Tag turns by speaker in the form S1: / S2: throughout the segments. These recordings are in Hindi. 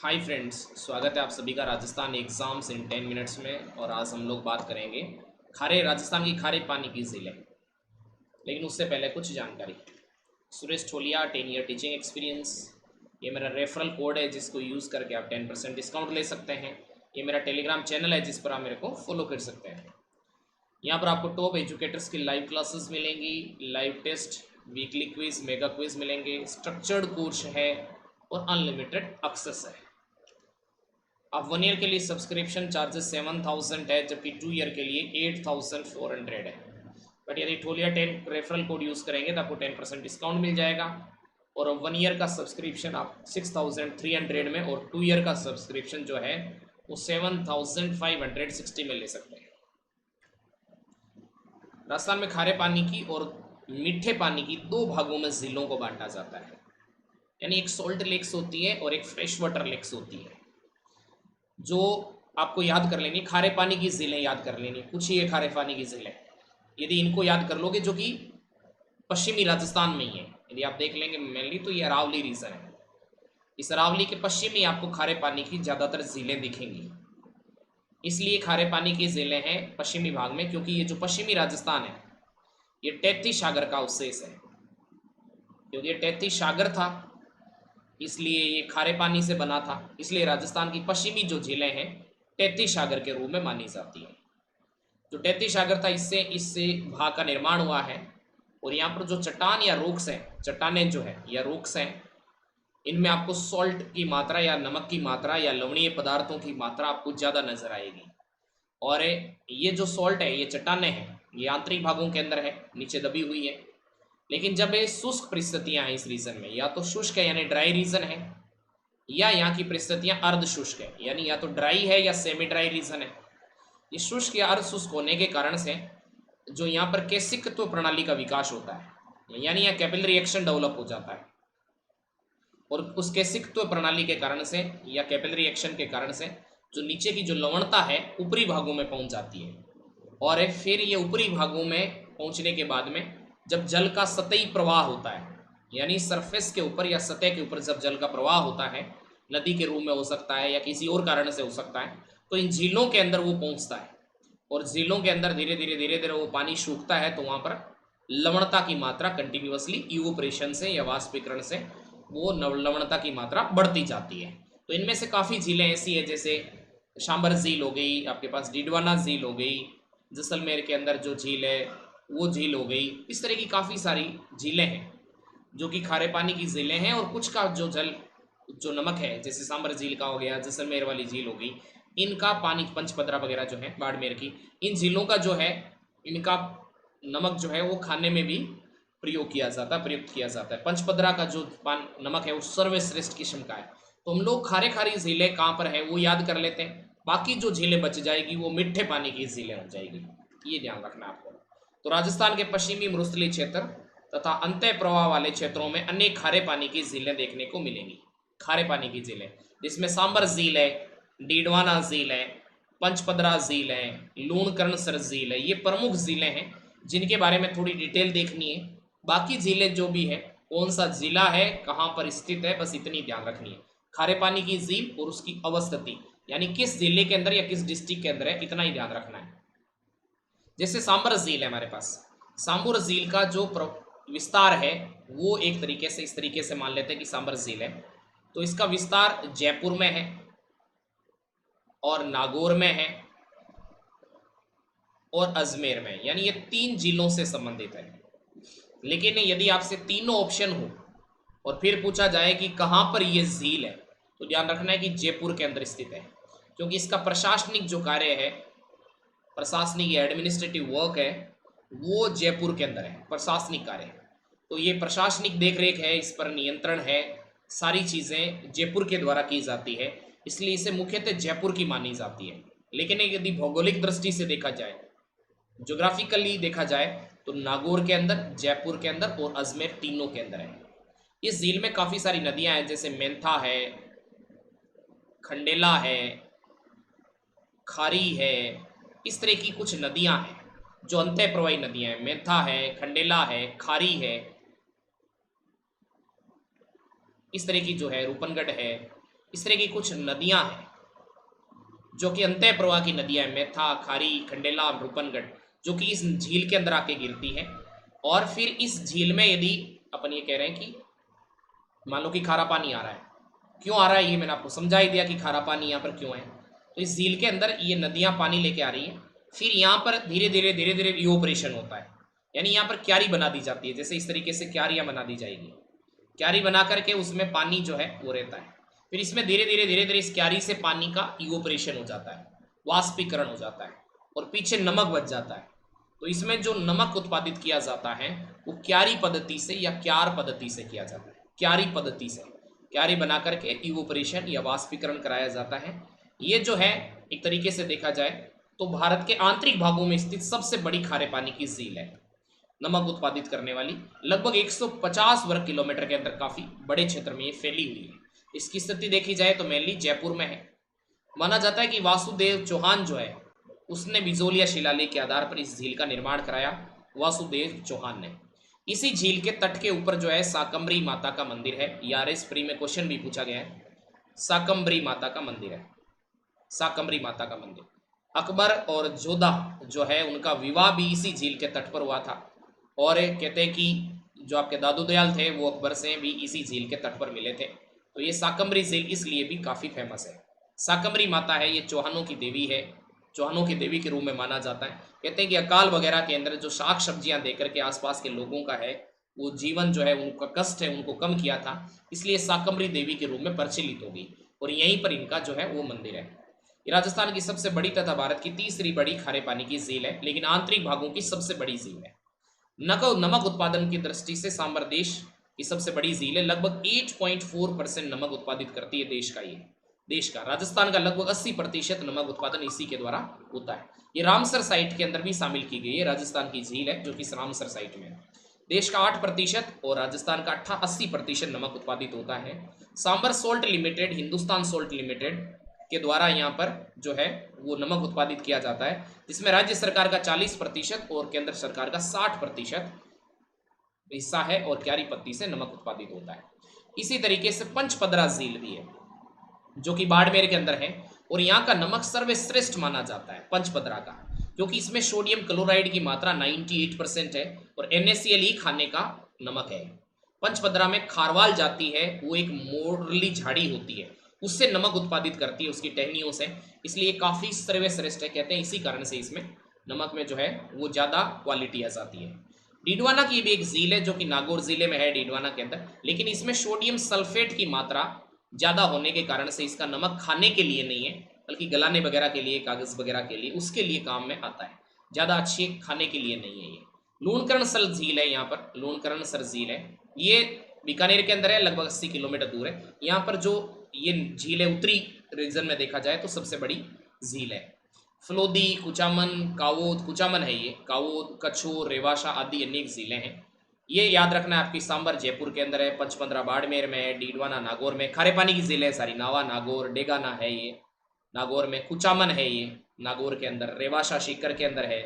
S1: हाय फ्रेंड्स, स्वागत है आप सभी का राजस्थान एग्ज़ाम्स इन 10 मिनट्स में। और आज हम लोग बात करेंगे खारे राजस्थान की खारे पानी की ज़िले। लेकिन उससे पहले कुछ जानकारी। सुरेश ठोलिया, 10 ईयर टीचिंग एक्सपीरियंस। ये मेरा रेफरल कोड है जिसको यूज़ करके आप 10% डिस्काउंट ले सकते हैं। ये मेरा टेलीग्राम चैनल है जिस पर आप मेरे को फॉलो कर सकते हैं। यहाँ पर आपको टॉप एजुकेटर्स की लाइव क्लासेस मिलेंगी, live test, weekly quiz, mega quiz मिलेंगे, स्ट्रक्चर्ड कोर्स है और अनलिमिटेड एक्सेस है। अब 1 ईयर के लिए सब्सक्रिप्शन चार्जेस 7,000 है, जबकि 2 ईयर के लिए 8,400 है। बट यदि ठोलिया 10 रेफरल कोड यूज़ करेंगे तो आपको 10% डिस्काउंट मिल जाएगा। और 1 ईयर का सब्सक्रिप्शन आप 6,300 में, और 2 ईयर का सब्सक्रिप्शन जो है वो 7,560 में ले सकते हैं। राजस्थान में खारे पानी की और मीठे पानी की दो भागों में ज़िलों को बांटा जाता है। यानी एक सॉल्ट लेक्स होती है और एक फ्रेश वाटर लेक्स होती है। जो आपको याद कर लेनी, खारे पानी की ज़िलें याद कर लेनी, कुछ ही है खारे पानी की ज़िलें। यदि इनको याद कर लोगे, जो कि पश्चिमी राजस्थान में ही है, यदि आप देख लेंगे मेनली तो ये अरावली रीजन है। इस अरावली के पश्चिम में आपको खारे पानी की ज़्यादातर ज़िलें दिखेंगी। इसलिए खारे पानी की ज़िलें हैं पश्चिमी भाग में, क्योंकि ये जो पश्चिमी राजस्थान है ये तैती सागर का अवशेष है। क्योंकि ये तैती सागर था इसलिए ये खारे पानी से बना था। इसलिए राजस्थान की पश्चिमी जो झीलें हैं तैती सागर के रूप में मानी जाती है। जो तैती सागर था इससे इससे भाग का निर्माण हुआ है। और यहाँ पर जो चट्टान या रोक्स हैं, चट्टानें जो है या रोक्स हैं, इनमें आपको सॉल्ट की मात्रा या नमक की मात्रा या लवणीय पदार्थों की मात्रा आपको ज़्यादा नजर आएगी। और ये जो सॉल्ट है, ये चट्टानें हैं, ये आंतरिक भागों के अंदर है, नीचे दबी हुई है। लेकिन जब ये शुष्क परिस्थितियां हैं इस रीजन में, या तो शुष्क है यानी ड्राई रीजन है, या यहाँ की परिस्थितियां अर्ध शुष्क है यानी या तो ड्राई है या सेमी ड्राई रीजन है। ये शुष्क या अर्ध शुष्क होने के कारण से जो यहाँ पर केशिकत्व प्रणाली का विकास होता है, यानी यहाँ कैपिलरी एक्शन डेवलप हो जाता है। और उस केशिकत्व प्रणाली के कारण से या कैपिलरी एक्शन के कारण से जो नीचे की जो लवणता है ऊपरी भागों में पहुंच जाती है। और फिर ये ऊपरी भागों में पहुंचने के बाद में जब जल का सतही प्रवाह होता है, यानी सरफेस के ऊपर या सतह के ऊपर जब जल का प्रवाह होता है, नदी के रूप में हो सकता है या किसी और कारण से हो सकता है, तो इन झीलों के अंदर वो पहुंचता है। और झीलों के अंदर धीरे धीरे वो पानी सूखता है, तो वहाँ पर लवणता की मात्रा कंटिन्यूसली इवोपरेशन से या वाष्पीकरण से वो लवणता की मात्रा बढ़ती जाती है। तो इनमें से काफ़ी झीलें ऐसी है, जैसे सांबर झील हो गई, आपके पास डिडवाना झील हो गई, जैसलमेर के अंदर जो झील है वो झील हो गई। इस तरह की काफ़ी सारी झीलें हैं जो कि खारे पानी की झीलें हैं। और कुछ का जो जल जो नमक है, जैसे सांबर झील का हो गया, जैसलमेर वाली झील हो गई, इनका पानी, पंचपदरा वगैरह जो है बाड़मेर की, इन झीलों का जो है इनका नमक जो है वो खाने में भी प्रयोग किया जाता है, प्रयुक्त किया जाता है। पंचपदरा का जो नमक है वो सर्वश्रेष्ठ किस्म का है। तो हम लोग खारे खारी झीलें कहाँ पर है वो याद कर लेते हैं, बाकी जो झीलें बच जाएगी वो मीठे पानी की झीलें हो जाएगी, ये ध्यान रखना आपको। तो राजस्थान के पश्चिमी मरुस्थलीय क्षेत्र तथा अंतः प्रवाह वाले क्षेत्रों में अनेक खारे पानी की झीलें देखने को मिलेंगी। खारे पानी की झीलें जिसमें सांबर झील है, डीडवाना झील है, पंचपदरा झील है, लूणकरणसर झील है, ये प्रमुख झीलें हैं जिनके बारे में थोड़ी डिटेल देखनी है। बाकी झीलें जो भी है, कौन सा जिला है, कहाँ पर स्थित है, बस इतनी ध्यान रखनी है। खारे पानी की झील और उसकी अवस्थिति, यानी किस जिले के अंदर या किस डिस्ट्रिक्ट के अंदर है, इतना ही ध्यान रखना है। जैसे सांबर झील है हमारे पास, सांबर झील का जो विस्तार है वो एक तरीके से इस तरीके से मान लेते हैं कि सांबर झील है, तो इसका विस्तार जयपुर में है और नागौर में है और अजमेर में, यानी ये 3 जिलों से संबंधित है। लेकिन यदि आपसे तीनों ऑप्शन हो और फिर पूछा जाए कि कहाँ पर ये झील है, तो ध्यान रखना है कि जयपुर के अंदर स्थित है, क्योंकि इसका प्रशासनिक जो कार्य है, प्रशासनिक एडमिनिस्ट्रेटिव वर्क है, वो जयपुर के अंदर है, प्रशासनिक कार्य है। तो ये प्रशासनिक देखरेख है, इस पर नियंत्रण है, सारी चीज़ें जयपुर के द्वारा की जाती है, इसलिए इसे मुख्यतः जयपुर की मानी जाती है। लेकिन यदि भौगोलिक दृष्टि से देखा जाए, ज्योग्राफिकली देखा जाए, तो नागौर के अंदर, जयपुर के अंदर और अजमेर तीनों के अंदर है। इस झील में काफ़ी सारी नदियां हैं, जैसे मेंथा है, खंडेला है, खारी है, इस तरह की कुछ नदियां हैं जो अंतः प्रवाही नदियां हैं। मेंथा है, खंडेला है, खारी है, इस तरह की जो है, रूपनगढ़ है, इस तरह की कुछ नदियां हैं जो कि अंतः प्रवाह की नदियां हैं, मेथा, खारी, खंडेला, रूपनगढ़, जो कि इस झील के अंदर आके गिरती है। और फिर इस झील में यदि अपन ये कह रहे हैं कि मान लो कि खारा पानी आ रहा है, क्यों आ रहा है ये मैंने आपको समझा ही दिया कि खारा पानी यहाँ पर क्यों है। तो इस झील के अंदर ये नदियां पानी लेके आ रही हैं, फिर यहाँ पर धीरे धीरे इवोपरेशन होता है, यानी यहाँ पर क्यारी बना दी जाती है। जैसे इस तरीके से क्यारियाँ बना दी जाएगी, क्यारी बना करके उसमें पानी जो है वो रहता है। फिर इसमें धीरे धीरे इस क्यारी से पानी का इवोपरेशन हो जाता है, वाष्पीकरण हो जाता है, और पीछे नमक बच जाता है। तो इसमें जो नमक उत्पादित किया जाता है वो क्यारी पद्धति से या क्यार पद्धति से किया जाता है। क्यारी पद्धति से क्यारी बना करके इवोपरेशन या वाष्पीकरण कराया जाता है। ये जो है एक तरीके से देखा जाए तो भारत के आंतरिक भागों में स्थित सबसे बड़ी खारे पानी की झील है, नमक उत्पादित करने वाली। लगभग 150 वर्ग किलोमीटर के अंदर काफी बड़े क्षेत्र में ये फैली हुई है। इसकी स्थिति देखी जाए तो मेनली जयपुर में है। माना जाता है कि वासुदेव चौहान जो है उसने बिजोलिया शिलालेख के आधार पर इस झील का निर्माण कराया, वासुदेव चौहान ने। इसी झील के तट के ऊपर जो है साकम्बरी माता का मंदिर है। यारेस प्री में क्वेश्चन भी पूछा गया है, साकम्बरी माता का मंदिर है, साकम्बरी माता का मंदिर। अकबर और जोधा जो है उनका विवाह भी इसी झील के तट पर हुआ था। और कहते हैं कि जो आपके दादू दयाल थे वो अकबर से भी इसी झील के तट पर मिले थे। तो ये साकम्बरी झील इसलिए भी काफ़ी फेमस है। साकम्बरी माता है, ये चौहानों की देवी है, चौहानों की देवी के रूप में माना जाता है। कहते हैं कि अकाल वगैरह के अंदर जो शाक सब्जियां देकर के आसपास के लोगों का है वो जीवन जो है उनका कष्ट है उनको कम किया था, इसलिए साकम्बरी देवी के रूप में प्रचलित होगी। और यहीं पर इनका जो है वो मंदिर है। ये राजस्थान की सबसे बड़ी तथा भारत की तीसरी बड़ी खारे पानी की झील है, लेकिन आंतरिक भागों की सबसे बड़ी झील है। नमक उत्पादन की दृष्टि से सांबर देश की सबसे बड़ी झील है। लगभग 8.4% नमक उत्पादित करती है देश का। राजस्थान का लगभग 80% नमक उत्पादन इसी के द्वारा होता है। ये रामसर साइट के अंदर भी शामिल की गई है। राजस्थान की झील है जो कि रामसर साइट में है। देश का 8% और राजस्थान का 80% नमक उत्पादित होता है। Sambhar salt limited, Hindustan salt limited के द्वारा यहाँ पर जो है वो नमक उत्पादित किया जाता है, जिसमें राज्य सरकार का 40% और केंद्र सरकार का 60% हिस्सा है, और क्यारी पत्ती से नमक उत्पादित होता है। इसी तरीके से पंचपदरा झील भी है जो कि बाड़मेर के अंदर है, और यहाँ का नमक सर्वश्रेष्ठ माना जाता है पंचपदरा का, क्योंकि इसमें सोडियम क्लोराइड की मात्रा 98% है और NaCl ही खाने का नमक है। पंचपदरा में खारवाल जाती है, वो एक मोरली झाड़ी होती है, उससे नमक उत्पादित करती है, उसकी टहनियों से, इसलिए काफ़ी सर्वश्रेष्ठ है। कहते हैं इसी कारण से इसमें नमक में जो है वो ज़्यादा क्वालिटी आ जाती है। डीडवाना की भी एक झील है जो कि नागौर जिले में है, डीडवाना के अंदर, लेकिन इसमें सोडियम सल्फेट की मात्रा ज़्यादा होने के कारण से इसका नमक खाने के लिए नहीं है, बल्कि गलाने वगैरह के लिए, कागज़ वगैरह के लिए, उसके लिए काम में आता है। ज़्यादा अच्छी खाने के लिए नहीं है ये। लूणकरण सर झील है, यहाँ पर लूणकरण सर झील है, ये बीकानेर के अंदर है, लगभग 80 किलोमीटर दूर है। यहाँ पर जो ये झील है उत्तरी रीजन में देखा जाए तो सबसे बड़ी झील है। फलोदी, कुचामन, कावोद, कुचामन है ये, कावोद, कच्छोर, रेवाशा आदि अनेक झीलें हैं। ये याद रखना है, आपकी सांबर जयपुर के अंदर है, पंचपंद्रा बाड़मेर में है, डीडवाना नागौर में, खारे पानी की झील है सारी, नावा नागौर, डेगाना है ये नागौर में, कुचामन है ये नागौर के अंदर, रेवाशा सीकर के अंदर है,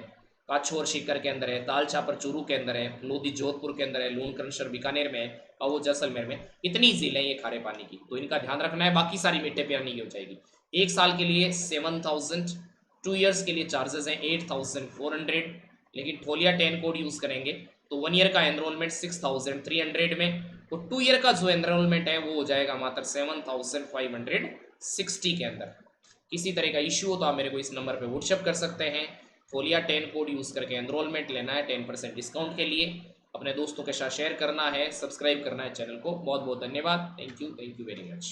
S1: काछोर सीकर के अंदर है, ताल छापर चूरू के अंदर है, लोधी जोधपुर के अंदर है, लूणकरणसर बीकानेर में है, और वो जैसलमेर में। इतनी झीलें ये खारे पानी की, तो इनका ध्यान रखना है। बाकी सारी मीठे पानी की हो जाएगी। 1 साल के लिए 7,000, 2 ईयर्स के लिए चार्जेस हैं 8,400, लेकिन ठोलिया 10 कोड यूज़ करेंगे तो 1 ईयर का एनरोलमेंट 6,300 में, और 2 ईयर का जो एनरोलमेंट है वो हो जाएगा मात्र 7,560 के अंदर। किसी तरह का इश्यू हो तो आप मेरे को इस नंबर पे व्हाट्सएप कर सकते हैं। फोलिया 10 कोड यूज़ करके एनरोलमेंट लेना है 10% डिस्काउंट के लिए। अपने दोस्तों के साथ शेयर करना है, सब्सक्राइब करना है चैनल को। बहुत बहुत धन्यवाद। Thank you very much.